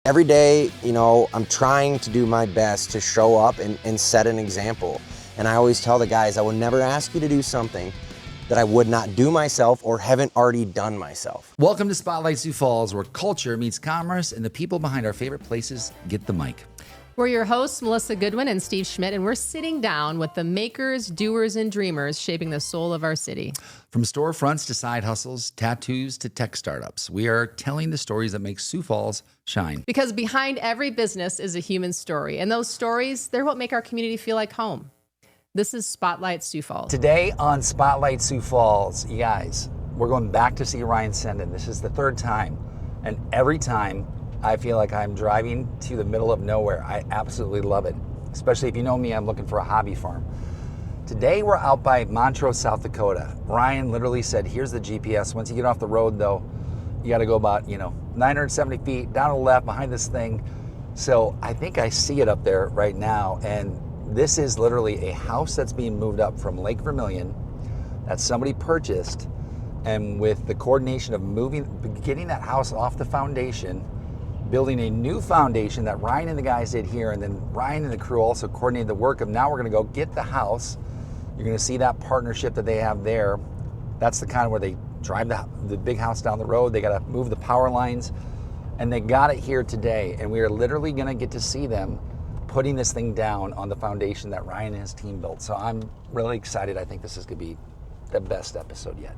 Every day, you know, I'm trying to do my best to show up and set an example. And I always tell the guys, I would never ask you to do something that I would not do myself or haven't already done myself. Welcome to Spotlight Sioux Falls, where culture meets commerce and the people behind our favorite places get the mic. We're your hosts, Melissa Goodwin and Steve Schmidt, and we're sitting down with the makers, doers, and dreamers shaping the soul of our city. From storefronts to side hustles, tattoos to tech startups, we are telling the stories that make Sioux Falls shine. Because behind every business is a human story, and those stories, they're what make our community feel like home. This is Spotlight Sioux Falls. Today on Spotlight Sioux Falls, you guys, we're going back to see Ryan Senden. This is the third time, and every time I feel like I'm driving to the middle of nowhere. I absolutely love it. Especially if you know me, I'm looking for a hobby farm. Today we're out by Montrose, South Dakota. Ryan literally said, here's the GPS. Once you get off the road though, you gotta go about, 970 feet down to the left behind this thing. So I think I see it up there right now. And this is literally a house that's being moved up from Lake Vermilion that somebody purchased. And with the coordination of getting that house off the foundation, building a new foundation that Ryan and the guys did here, and then Ryan and the crew also coordinated the work of now we're gonna go get the house. You're gonna see that partnership that they have there. That's the kind where they drive the big house down the road. They gotta move the power lines, and they got it here today. And we are literally gonna get to see them putting this thing down on the foundation that Ryan and his team built. So I'm really excited. I think this is gonna be the best episode yet.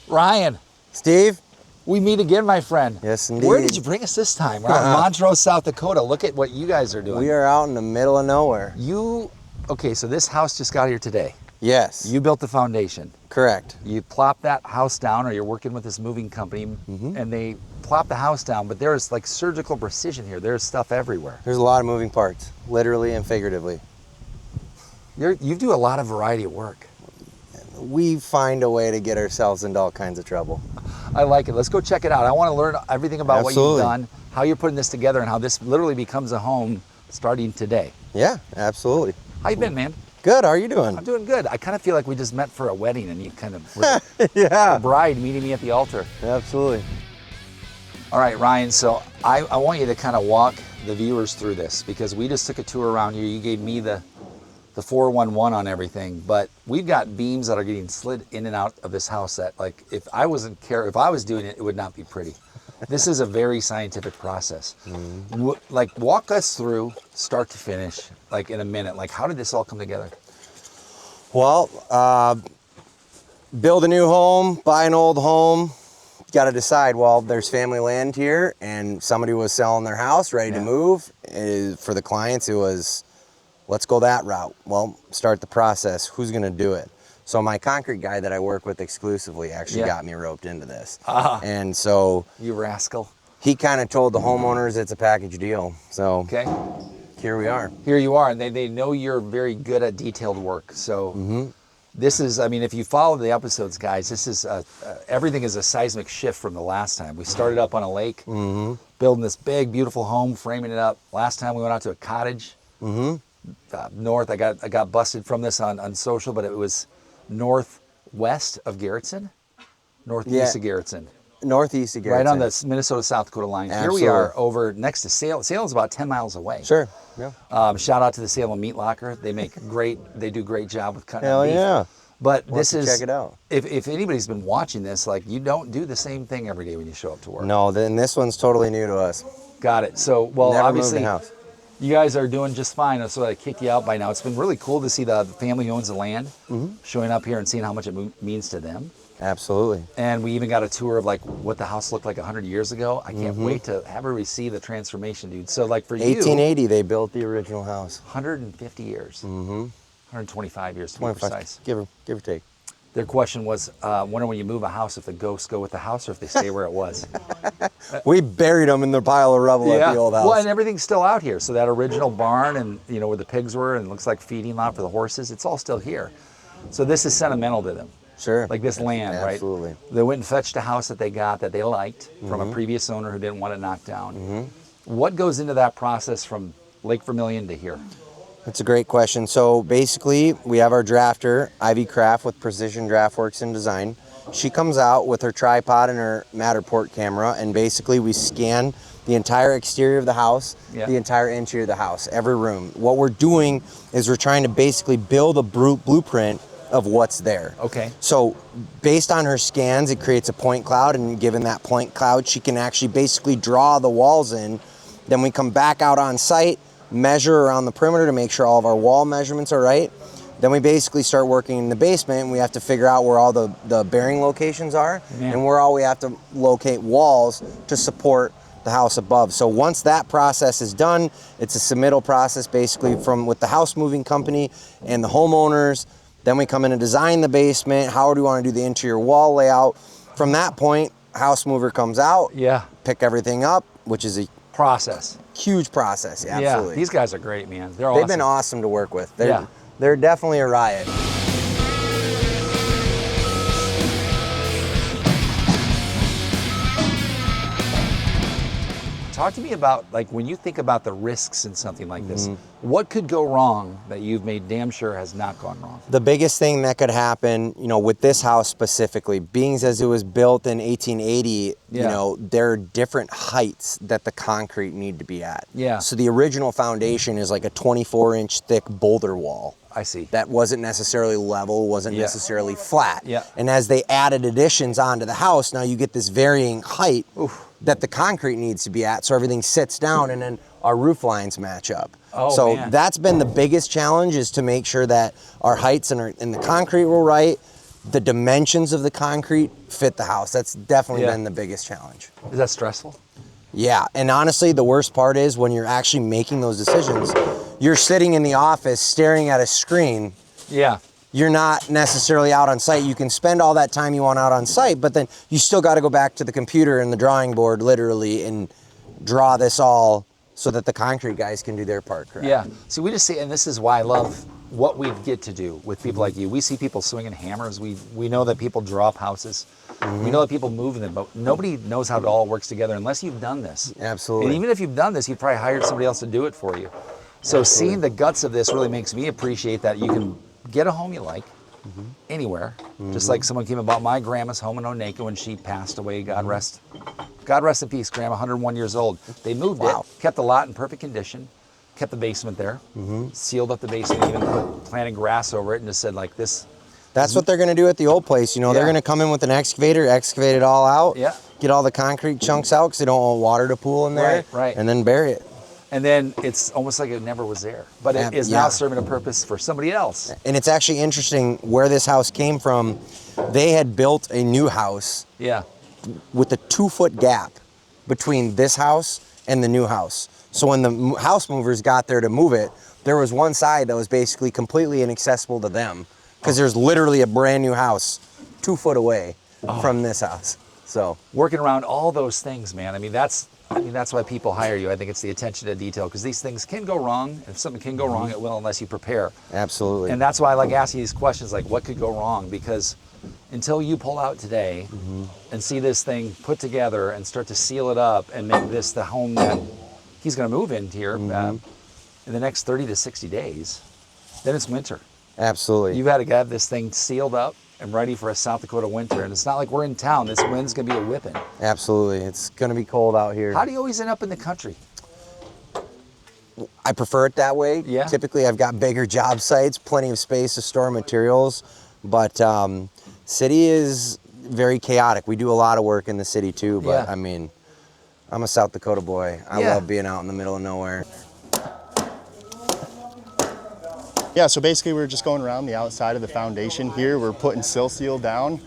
Ryan. Steve? We meet again, my friend. Yes, indeed. Where did you bring us this time? We're out in Montrose, South Dakota. Look at what you guys are doing. We are out in the middle of nowhere. Okay, so this house just got here today. Yes. You built the foundation. Correct. You plop that house down, or you're working with this moving company, and they plop the house down, but there's like surgical precision here. There's stuff everywhere. There's a lot of moving parts, literally and figuratively. You do a lot of variety of work. We find a way to get ourselves into all kinds of trouble. I like it. Let's go check it out. I want to learn everything about Absolutely. what you've done, how you're putting this together, and how this literally becomes a home starting today. Yeah, absolutely. How you been, man? Good, how are you doing? I'm doing good. I kind of feel like we just met for a wedding, and you kind of were Yeah. the bride meeting me at the altar. Absolutely. All right, Ryan, so I want you to kind of walk the viewers through this, because we just took a tour around here. You gave me the 411 on everything, but we've got beams that are getting slid in and out of this house that, like, if I was doing it, it would not be pretty. This is a very scientific process. Like, walk us through start to finish, like in a minute. Like, how did this all come together? Well, build a new home, buy an old home. Got to decide, well, there's family land here, and somebody was selling their house, ready to move. For the clients, it was, let's go that route. Well, start the process. Who's going to do it? So my concrete guy that I work with exclusively actually got me roped into this. And so... You rascal. He kind of told the homeowners it's a package deal. So Okay. Here we are. Here you are, and they know you're very good at detailed work. So this is, I mean, if you follow the episodes, guys, this is, everything is a seismic shift from the last time. We started up on a lake, building this big, beautiful home, framing it up. Last time we went out to a cottage. North, I got busted from this on social, but it was northwest of Garrettson, northeast of Garrettson. Northeast of Garrettson. Right on the Minnesota-South Dakota line. Absolutely. Here we are over next to Salem. Salem's about 10 miles away. Sure. Yeah. Shout out to the Salem Meat Locker. They do a great job with cutting Hell beef. yeah. But We'll this have to is, check it out. If anybody's been watching this, like, you don't do the same thing every day when you show up to work. No, then this one's totally new to us. Got it. So, well, Never obviously, moved a house. you guys are doing just fine. So I kicked you out by now. It's been really cool to see the family who owns the land showing up here and seeing how much it means to them. Absolutely. And we even got a tour of like what the house looked like 100 years ago. I can't wait to have everybody see the transformation, dude. So like for 1880, they built the original house. 150 years. 125 years to be precise. Give or take. Their question was, wonder when you move a house if the ghosts go with the house or if they stay where it was. We buried them in the pile of rubble at the old house. Well, and everything's still out here. So that original barn and, you know, where the pigs were and it looks like feeding lot for the horses, it's all still here. So this is sentimental to them. Sure. Like this land, right? Absolutely. They went and fetched a house that they got that they liked from a previous owner who didn't want it knocked down. What goes into that process from Lake Vermilion to here? That's a great question. So basically, we have our drafter, Ivy Craft with Precision Draftworks and Design. She comes out with her tripod and her Matterport camera, and basically we scan the entire exterior of the house, the entire interior of the house, every room. What we're doing is we're trying to basically build a blueprint of what's there. Okay. So based on her scans, it creates a point cloud, and given that point cloud, she can actually basically draw the walls in. Then we come back out on site, measure around the perimeter to make sure all of our wall measurements are right. Then we basically start working in the basement, and we have to figure out where all the bearing locations are and where all we have to locate walls to support the house above. So once that process is done, it's a submittal process basically with the house moving company and the homeowners. Then we come in and design the basement. How do we want to do the interior wall layout? From that point, house mover comes out, pick everything up, which is a process. Huge process, absolutely. Yeah, these guys are great, man. They've been awesome to work with. They're definitely a riot. Talk to me about, like, when you think about the risks in something like this, what could go wrong that you've made damn sure has not gone wrong? The biggest thing that could happen, with this house specifically, being as it was built in 1880, there are different heights that the concrete need to be at. Yeah. So the original foundation is like a 24-inch thick boulder wall. I see. That wasn't necessarily level, wasn't necessarily flat. Yeah. And as they added additions onto the house, now you get this varying height that the concrete needs to be at, so everything sits down, and then our roof lines match up. So that's been the biggest challenge, is to make sure that our heights and the concrete were right, the dimensions of the concrete fit the house. That's definitely been the biggest challenge. Is that stressful? Yeah, and honestly, the worst part is when you're actually making those decisions, you're sitting in the office staring at a screen. Yeah. You're not necessarily out on site. You can spend all that time you want out on site, but then you still got to go back to the computer and the drawing board literally and draw this all so that the concrete guys can do their part, correct? Yeah. So we just see, and this is why I love what we get to do with people like you. We see people swinging hammers. We know that people draw up houses. We know that people move them, but nobody knows how it all works together unless you've done this. Absolutely. And even if you've done this, you've probably hired somebody else to do it for you. So seeing the guts of this really makes me appreciate that you can get a home you like anywhere. Just like someone came and bought my grandma's home in Oneka when she passed away. God rest in peace, Grandma, 101 years old. They moved it, kept the lot in perfect condition, kept the basement there, sealed up the basement, even planted grass over it, and just said like this. That's what they're going to do at the old place. They're going to come in with an excavator, excavate it all out, get all the concrete chunks out because they don't want water to pool in there, and then bury it. And then it's almost like it never was there, but it is now serving a purpose for somebody else. And it's actually interesting where this house came from. They had built a new house with a 2-foot gap between this house and the new house. So when the house movers got there to move it, there was one side that was basically completely inaccessible to them because there's literally a brand new house 2 foot away from this house. So working around all those things, man. I mean, that's why people hire you. I think it's the attention to detail, because these things can go wrong. If something can go wrong, it will, unless you prepare. Absolutely. And that's why I like asking these questions, like what could go wrong? Because until you pull out today and see this thing put together and start to seal it up and make this the home that he's going to move in here in the next 30 to 60 days, then it's winter. Absolutely. You've had to have this thing sealed up and ready for a South Dakota winter. And it's not like we're in town. This wind's going to be a whipping. Absolutely. It's going to be cold out here. How do you always end up in the country? I prefer it that way. Yeah. Typically, I've got bigger job sites, plenty of space to store materials. But city is very chaotic. We do a lot of work in the city too. But I mean, I'm a South Dakota boy. I love being out in the middle of nowhere. Yeah, so basically we're just going around the outside of the foundation here. We're putting sill seal down.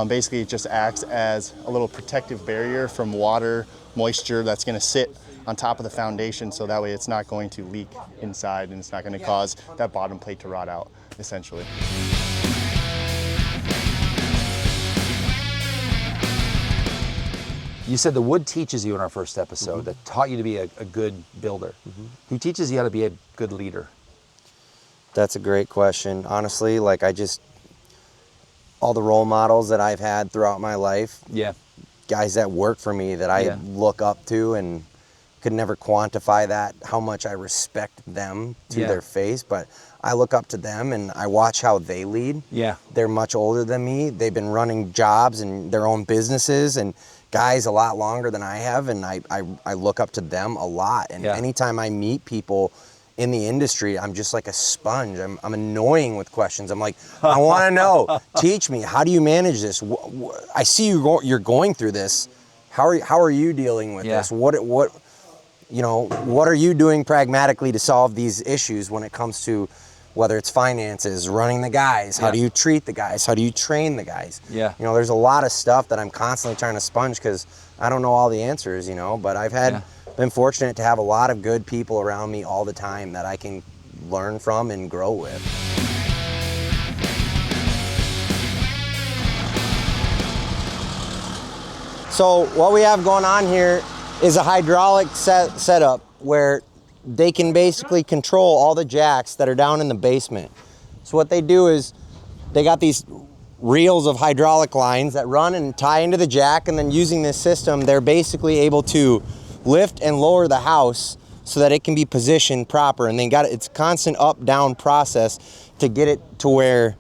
Basically it just acts as a little protective barrier from water, moisture that's going to sit on top of the foundation, so that way it's not going to leak inside and it's not going to cause that bottom plate to rot out, essentially. You said the wood teaches you in our first episode, that taught you to be a good builder. Who teaches you how to be a good leader? That's a great question. Honestly, like all the role models that I've had throughout my life, guys that work for me that I look up to and could never quantify that, how much I respect them to Yeah. their face, but I look up to them and I watch how they lead. Yeah. They're much older than me. They've been running jobs and their own businesses and guys a lot longer than I have, and I look up to them a lot. And Yeah. anytime I meet people in the industry, I'm just like a sponge. I'm annoying with questions. I'm like, I want to know. Teach me. How do you manage this? I see you're going through this. How are you dealing with this? What are you doing pragmatically to solve these issues when it comes to whether it's finances, running the guys? How do you treat the guys? How do you train the guys? Yeah. There's a lot of stuff that I'm constantly trying to sponge because I don't know all the answers. But I've been fortunate to have a lot of good people around me all the time that I can learn from and grow with. So what we have going on here is a hydraulic setup where they can basically control all the jacks that are down in the basement. So what they do is they got these reels of hydraulic lines that run and tie into the jack, and then using this system, they're basically able to lift and lower the house so that it can be positioned proper. And it's a constant up-down process to get it to where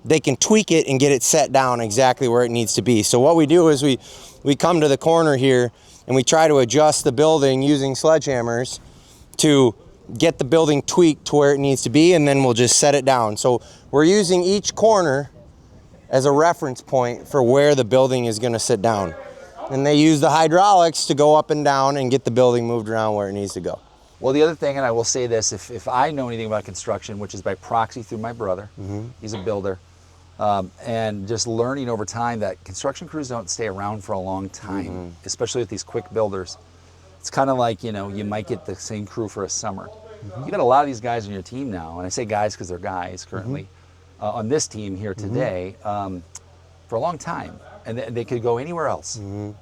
they can tweak it and get it set down exactly where it needs to be. So what we do is we come to the corner here and we try to adjust the building using sledgehammers to get the building tweaked to where it needs to be, and then we'll just set it down. So we're using each corner as a reference point for where the building is going to sit down. And they use the hydraulics to go up and down and get the building moved around where it needs to go. Well, the other thing, and I will say this, if I know anything about construction, which is by proxy through my brother, he's a builder, and just learning over time that construction crews don't stay around for a long time, especially with these quick builders. It's kind of like, you might get the same crew for a summer. You got a lot of these guys on your team now, and I say guys because they're guys currently, on this team here today, for a long time. And they could go anywhere else.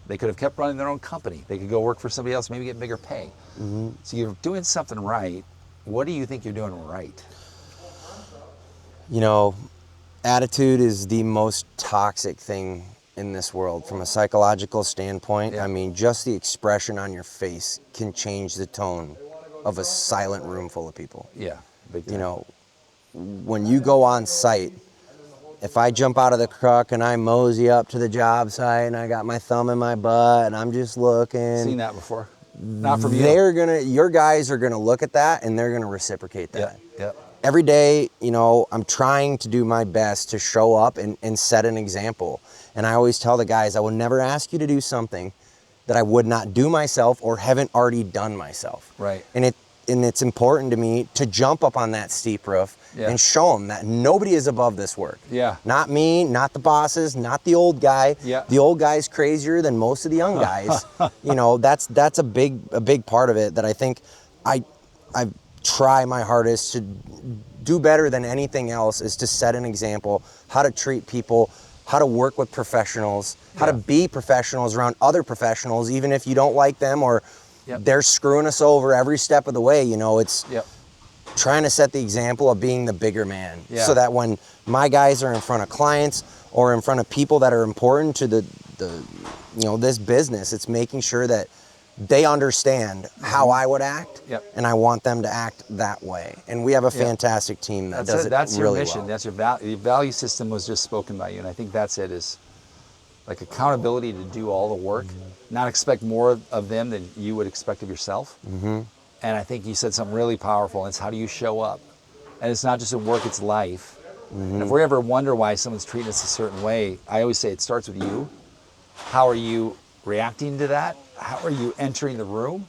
They could have kept running their own company. They could go work for somebody else, maybe get bigger pay. So you're doing something right. What do you think you're doing right? Attitude is the most toxic thing in this world from a psychological standpoint. Yeah. I mean, just the expression on your face can change the tone of a silent room full of people. Yeah, big time. When you go on site, if I jump out of the truck and I mosey up to the job site and I got my thumb in my butt and I'm just looking, Seen that before. Not from you. Your guys are gonna look at that and they're gonna reciprocate that. Yeah. Every day, I'm trying to do my best to show up and set an example. And I always tell the guys, I will never ask you to do something that I would not do myself or haven't already done myself. Right. And it's important to me to jump up on that steep roof and show them that nobody is above this work. Yeah. Not me, not the bosses, not the old guy. Yeah. The old guy's crazier than most of the young guys. That's a big part of it that I think I try my hardest to do better than anything else is to set an example, how to treat people, how to work with professionals, how to be professionals around other professionals, even if you don't like them or they're screwing us over every step of the way. It's trying to set the example of being the bigger man so that when my guys are in front of clients or in front of people that are important to this business, it's making sure that they understand how I would act, and I want them to act that way. And we have a fantastic team that does it That's really your mission. well. That's your value system was just spoken by you, and I think that's it. Is like accountability to do all the work, not expect more of them than you would expect of yourself. And I think you said something really powerful. It's how do you show up, and it's not just at work; it's life. And if we ever wonder why someone's treating us a certain way, I always say it starts with you. How are you reacting to that? How are you entering the room?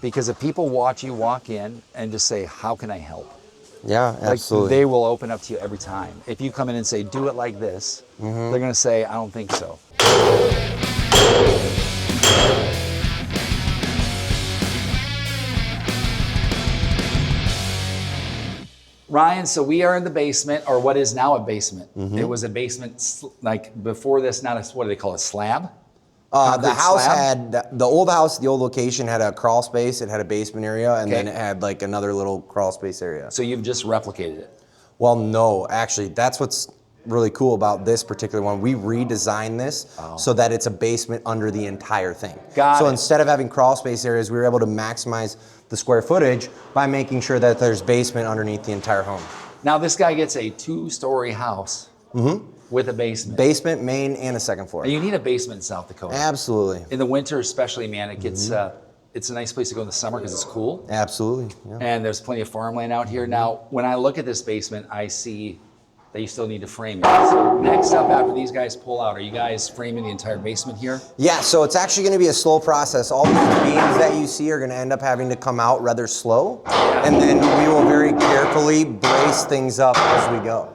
Because if people watch you walk in and just say, how can I help? Yeah, absolutely. They will open up to you every time. If you come in and say, do it like this, they're going to say, I don't think so. Ryan, so we are in the basement, or what is now a basement. It was a basement, like before this, what do they call it, slab? The house slab? had, the old location had a crawl space, it had a basement area, and then it had like another little crawl space area. So you've just replicated it. Well, no, actually, that's what's really cool about this particular one, we redesigned this so that it's a basement under the entire thing. Got it. Instead of having crawl space areas, we were able to maximize the square footage by making sure that there's basement underneath the entire home. Now this guy gets a 2-story house with a basement. Basement, main, and a second floor. And you need a basement in South Dakota. Absolutely. In the winter especially, man, it gets it's a nice place to go in the summer because it's cool. Absolutely. Yeah. And there's plenty of farmland out here. Now, when I look at this basement, I see that you still need to frame it. So next up, after these guys pull out, are you guys framing the entire basement here? Yeah, so it's actually going to be a slow process. All these beams that you see are going to end up having to come out rather slow, and then we will very carefully brace things up as we go.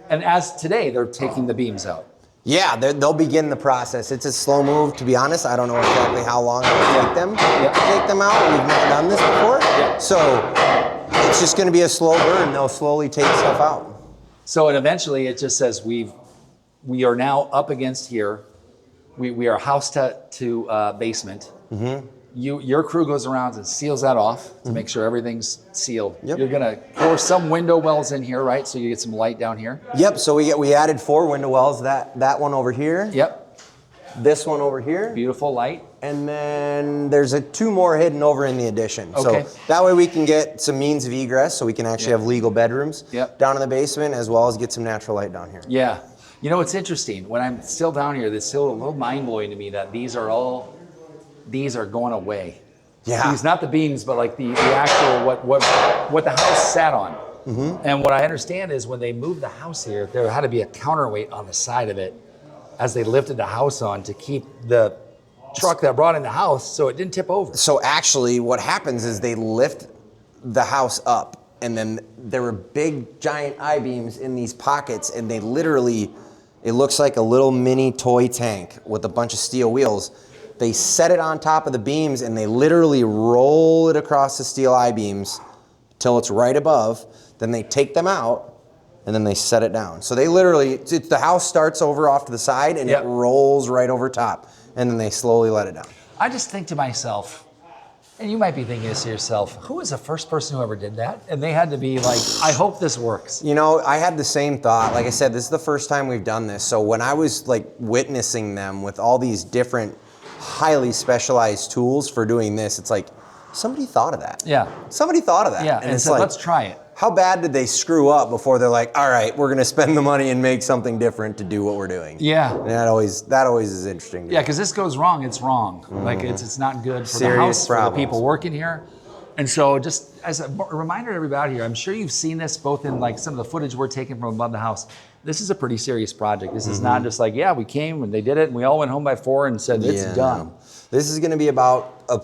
And as today, they're taking the beams out. Yeah, they'll begin the process. It's a slow move, to be honest. I don't know exactly how long it will take them to take them out. We've never done this before. So it's just going to be a slow burn. They'll slowly take stuff out. So and eventually it just says we are now up against here. We are house to basement. Your crew goes around and seals that off to make sure everything's sealed. Yep. You're gonna pour some window wells in here, right? So you get some light down here. Yep. So we added 4 window wells. That one over here. Yep. This one over here. Beautiful light. And then there's 2 more hidden over in the addition. Okay. So that way we can get some means of egress, so we can actually have legal bedrooms down in the basement, as well as get some natural light down here. Yeah. You know, it's interesting. When I'm still down here, it's still a little mind-blowing to me that these are going away. Yeah. These, not the beams, but like the actual, what the house sat on. And what I understand is when they moved the house here, there had to be a counterweight on the side of it as they lifted the house on to keep the truck that brought in the house so it didn't tip over. So actually what happens is they lift the house up, and then there were big giant I-beams in these pockets, and they literally, it looks like a little mini toy tank with a bunch of steel wheels. They set it on top of the beams, and they literally roll it across the steel I-beams till it's right above. Then they take them out, and then they set it down. So they literally, the house starts over off to the side, and it rolls right over top, and then they slowly let it down. I just think to myself, and you might be thinking this to yourself, who was the first person who ever did that? And they had to be like, I hope this works. You know, I had the same thought. Like I said, this is the first time we've done this. So when I was like witnessing them with all these different highly specialized tools for doing this, it's like, somebody thought of that. Yeah. Somebody thought of that. Yeah, and it's said, like, let's try it. How bad did they screw up before they're like, all right, we're gonna spend the money and make something different to do what we're doing? Yeah. And that always is interesting. Yeah, because this goes wrong, it's wrong. Like it's not good for Serious the house, problems. for the people working here. And so just as a reminder to everybody here, I'm sure you've seen this both in like some of the footage we're taking from above the house. This is a pretty serious project. This is not just like, yeah, we came and they did it and we all went home by 4 and said it's done. No. This is gonna be about a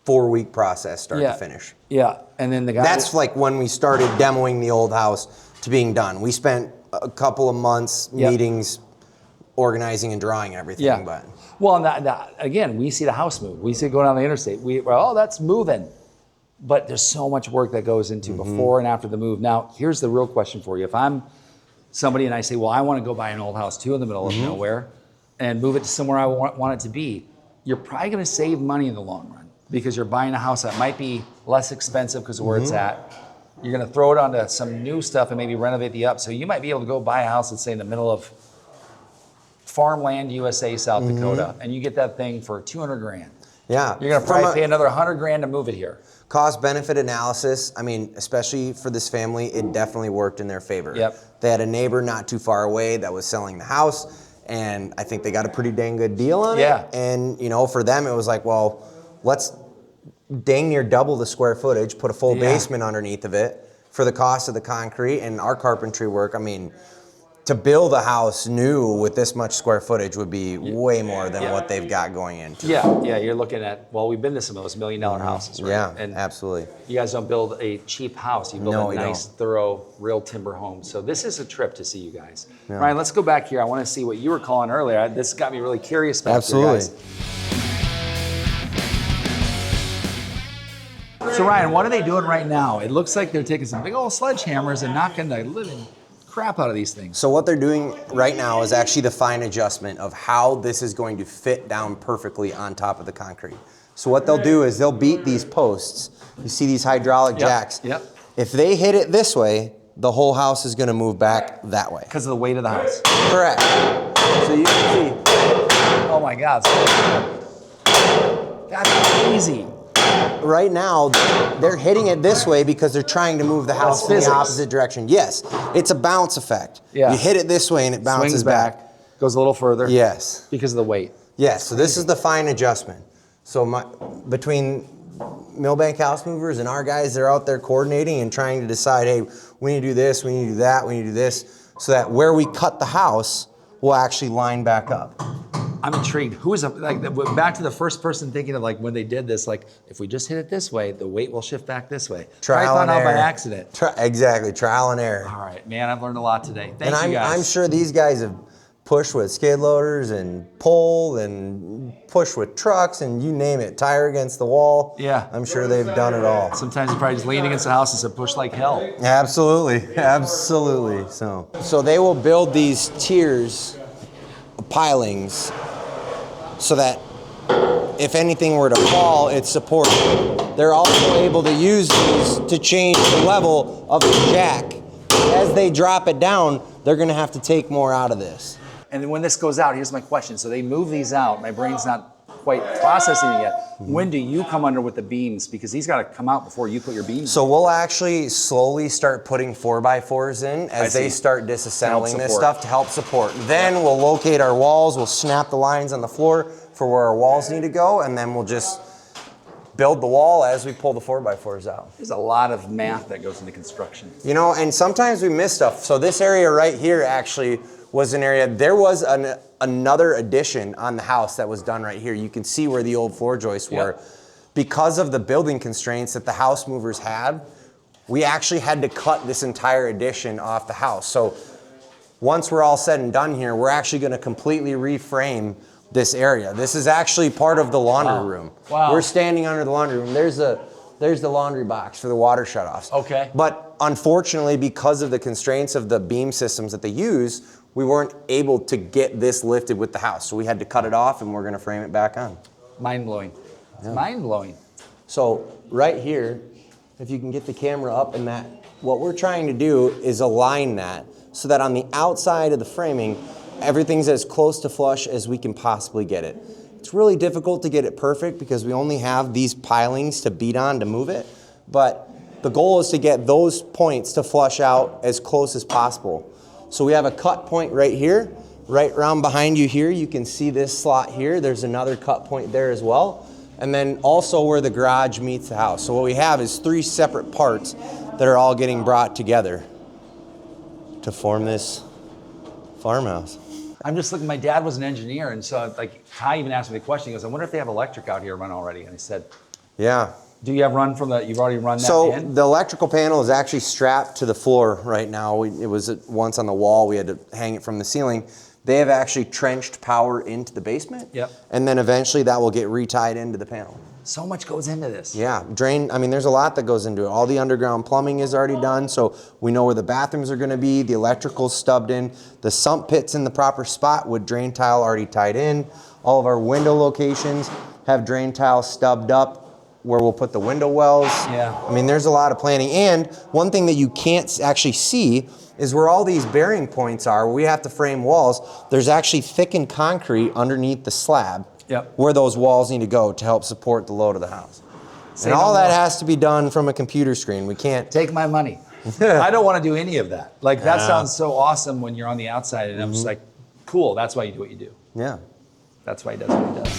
4-week process start to finish. Yeah, and then the guy... That's like when we started demoing the old house to being done. We spent a couple of months meetings, organizing and drawing everything. Yeah. But well, and again, we see the house move. We see it go down the interstate. Oh, that's moving. But there's so much work that goes into before and after the move. Now, here's the real question for you. If I'm somebody and I say, well, I want to go buy an old house too in the middle of nowhere and move it to somewhere I want it to be, you're probably going to save money in the long run, because you're buying a house that might be less expensive because of where it's at. You're gonna throw it onto some new stuff and maybe renovate the up. So you might be able to go buy a house, let's say in the middle of farmland USA, South Dakota, and you get that thing for 200 grand. yeah. You're gonna probably pay another 100 grand to move it here. Cost benefit analysis, I mean, especially for this family, it definitely worked in their favor. Yep. They had a neighbor not too far away that was selling the house, and I think they got a pretty dang good deal on it. And you know, for them it was like, well, let's dang near double the square footage, put a full basement underneath of it for the cost of the concrete and our carpentry work. I mean, to build a house new with this much square footage would be way more than what they've got going into. Yeah, you're looking at, well, we've been to some of those $1 million houses, right? Yeah, and absolutely. You guys don't build a cheap house. You build a nice, thorough, real timber home. So this is a trip to see you guys. Yeah. Ryan, let's go back here. I want to see what you were calling earlier. This got me really curious about you guys. So Ryan, what are they doing right now? It looks like they're taking some big old sledgehammers and knocking the living crap out of these things. So what they're doing right now is actually the fine adjustment of how this is going to fit down perfectly on top of the concrete. So what they'll do is they'll beat these posts. You see these hydraulic jacks. Yep. If they hit it this way, the whole house is gonna move back that way. Because of the weight of the house. Correct. So you can see. Oh my God. That's crazy. Right now, they're hitting it this way because they're trying to move the house in the opposite direction. Yes, it's a bounce effect. Yeah. You hit it this way and it bounces Swings back. Goes a little further. Yes. Because of the weight. Yes, so this is the fine adjustment. So between Millbank house movers and our guys, they're out there coordinating and trying to decide, hey, we need to do this, we need to do that, we need to do this, so that where we cut the house will actually line back up. I'm intrigued. Who is back to the first person thinking of like when they did this, like if we just hit it this way, the weight will shift back this way. Trial and error. Out by accident. Exactly, trial and error. All right, man, I've learned a lot today. Thank you guys. I'm sure these guys have pushed with skid loaders and pulled and pushed with trucks and you name it, tire against the wall. Yeah. I'm sure they've done it all. Sometimes you probably just lean against the house and said push like hell. Absolutely, absolutely. So they will build these tiers of pilings so that if anything were to fall, it's supported. They're also able to use these to change the level of the jack. As they drop it down, they're gonna have to take more out of this. And then when this goes out, here's my question. So they move these out. My brain's not quite processing it yet. When do you come under with the beams? Because these got to come out before you put your beams So we'll actually slowly start putting 4x4s in as they start disassembling this stuff to help support. Then we'll locate our walls, we'll snap the lines on the floor for where our walls need to go, and then we'll just build the wall as we pull the 4x4s out. There's a lot of math that goes into construction. You know, and sometimes we miss stuff. So this area right here actually was an area, there was another addition on the house that was done right here. You can see where the old floor joists were. Because of the building constraints that the house movers had, we actually had to cut this entire addition off the house. So once we're all said and done here, we're actually gonna completely reframe this area. This is actually part of the laundry room. Wow. We're standing under the laundry room. There's the laundry box for the water shutoffs. Okay. But unfortunately, because of the constraints of the beam systems that they use, we weren't able to get this lifted with the house. So we had to cut it off and we're gonna frame it back on. Mind-blowing. It's mind-blowing. So right here, if you can get the camera up in that, what we're trying to do is align that so that on the outside of the framing, everything's as close to flush as we can possibly get it. It's really difficult to get it perfect because we only have these pilings to beat on to move it, but the goal is to get those points to flush out as close as possible. So we have a cut point right here, right around behind you here. You can see this slot here. There's another cut point there as well. And then also where the garage meets the house. So what we have is 3 separate parts that are all getting brought together to form this farmhouse. I'm just looking, my dad was an engineer, and so like Ty even asked me the question, he goes, I wonder if they have electric out here run already. And I said, yeah. Do you have run from the, you've already run that So in? the electrical panel is actually strapped to the floor right now. It was once on the wall, we had to hang it from the ceiling. They have actually trenched power into the basement. Yep. And then eventually that will get retied into the panel. So much goes into this. Yeah, I mean, there's a lot that goes into it. All the underground plumbing is already done, so we know where the bathrooms are gonna be, the electrical's stubbed in, the sump pit's in the proper spot with drain tile already tied in. All of our window locations have drain tile stubbed up where we'll put the window wells. Yeah. I mean, there's a lot of planning. And one thing that you can't actually see is where all these bearing points are, where we have to frame walls, there's actually thickened concrete underneath the slab. Yep. Where those walls need to go to help support the load of the house. Say and all no that more. has to be done from a computer screen. We can't. Take my money. I don't want to do any of that. Like that sounds so awesome when you're on the outside, and I'm just like, cool, that's why you do what you do. Yeah. That's why he does what he does.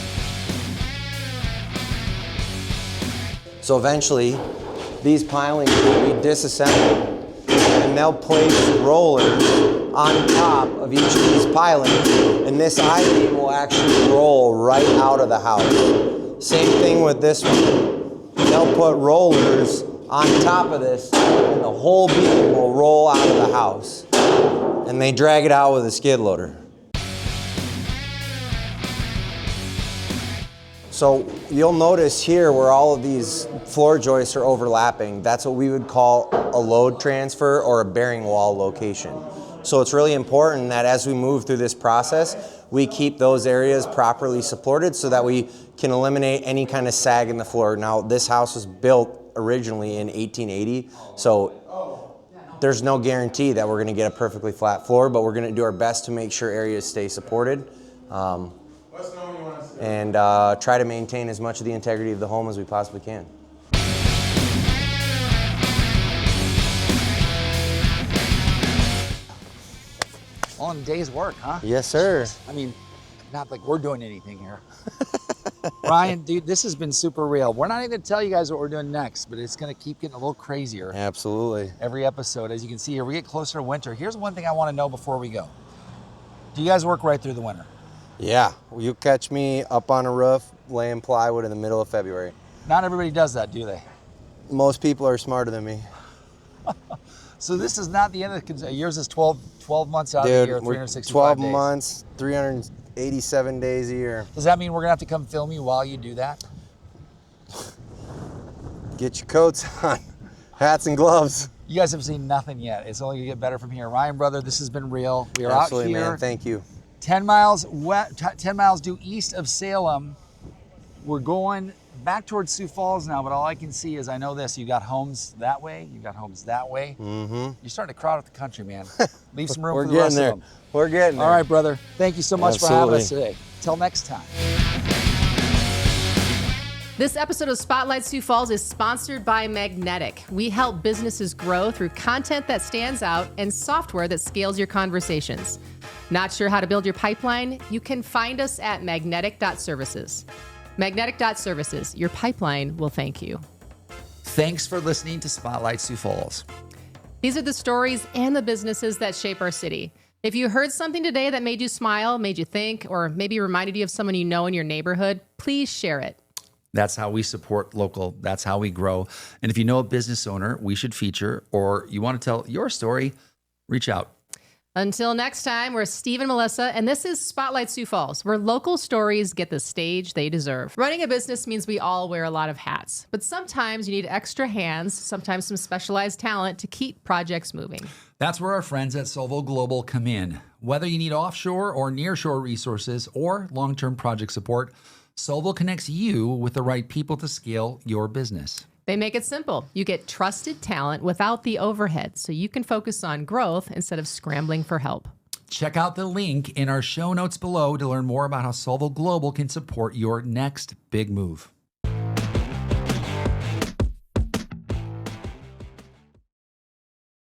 So eventually, these pilings will be disassembled and they'll place rollers on top of each of these pilings, and this I-beam will actually roll right out of the house. Same thing with this one. They'll put rollers on top of this, and the whole beam will roll out of the house. And they drag it out with a skid loader. So you'll notice here where all of these floor joists are overlapping, that's what we would call a load transfer or a bearing wall location. So it's really important that as we move through this process, we keep those areas properly supported so that we can eliminate any kind of sag in the floor. Now, this house was built originally in 1880, so there's no guarantee that we're going to get a perfectly flat floor, but we're going to do our best to make sure areas stay supported. And try to maintain as much of the integrity of the home as we possibly can. Long day's work, huh? Yes, sir. I mean, not like we're doing anything here. Ryan, dude, this has been super real. We're not even going to tell you guys what we're doing next, but it's going to keep getting a little crazier. Absolutely. Every episode, as you can see here, we get closer to winter. Here's one thing I want to know before we go. Do you guys work right through the winter? Yeah, you catch me up on a roof laying plywood in the middle of February. Not everybody does that, do they? Most people are smarter than me. So this is not the end of the, yours is 12 months out of the Dude, year, we're 365 12 days. months, 387 days a year. Does that mean we're gonna have to come film you while you do that? Get your coats on, hats and gloves. You guys have seen nothing yet. It's only gonna get better from here. Ryan, brother, this has been real. We are Absolutely, out here. man. Thank you. 10 miles 10 miles due east of Salem. We're going back towards Sioux Falls now, but all I can see is, I know this, you got homes that way, you got homes that way. Mm-hmm. You're starting to crowd out the country, man. Leave some room for the rest of them. We're getting there. All right, brother. Thank you so much for having us Absolutely. today. Till next time. This episode of Spotlight Sioux Falls is sponsored by Magnetic. We help businesses grow through content that stands out and software that scales your conversations. Not sure how to build your pipeline? You can find us at magnetic.services. Magnetic.services, your pipeline will thank you. Thanks for listening to Spotlight Sioux Falls. These are the stories and the businesses that shape our city. If you heard something today that made you smile, made you think, or maybe reminded you of someone you know in your neighborhood, please share it. That's how we support local. That's how we grow. And if you know a business owner we should feature, or you want to tell your story, reach out. Until next time, we're Steve and Melissa, and this is Spotlight Sioux Falls, where local stories get the stage they deserve. Running a business means we all wear a lot of hats, but sometimes you need extra hands, sometimes some specialized talent to keep projects moving. That's where our friends at Solvo Global come in. Whether you need offshore or nearshore resources or long-term project support, Solvo connects you with the right people to scale your business. They make it simple. You get trusted talent without the overhead, so you can focus on growth instead of scrambling for help. Check out the link in our show notes below to learn more about how Solvo Global can support your next big move.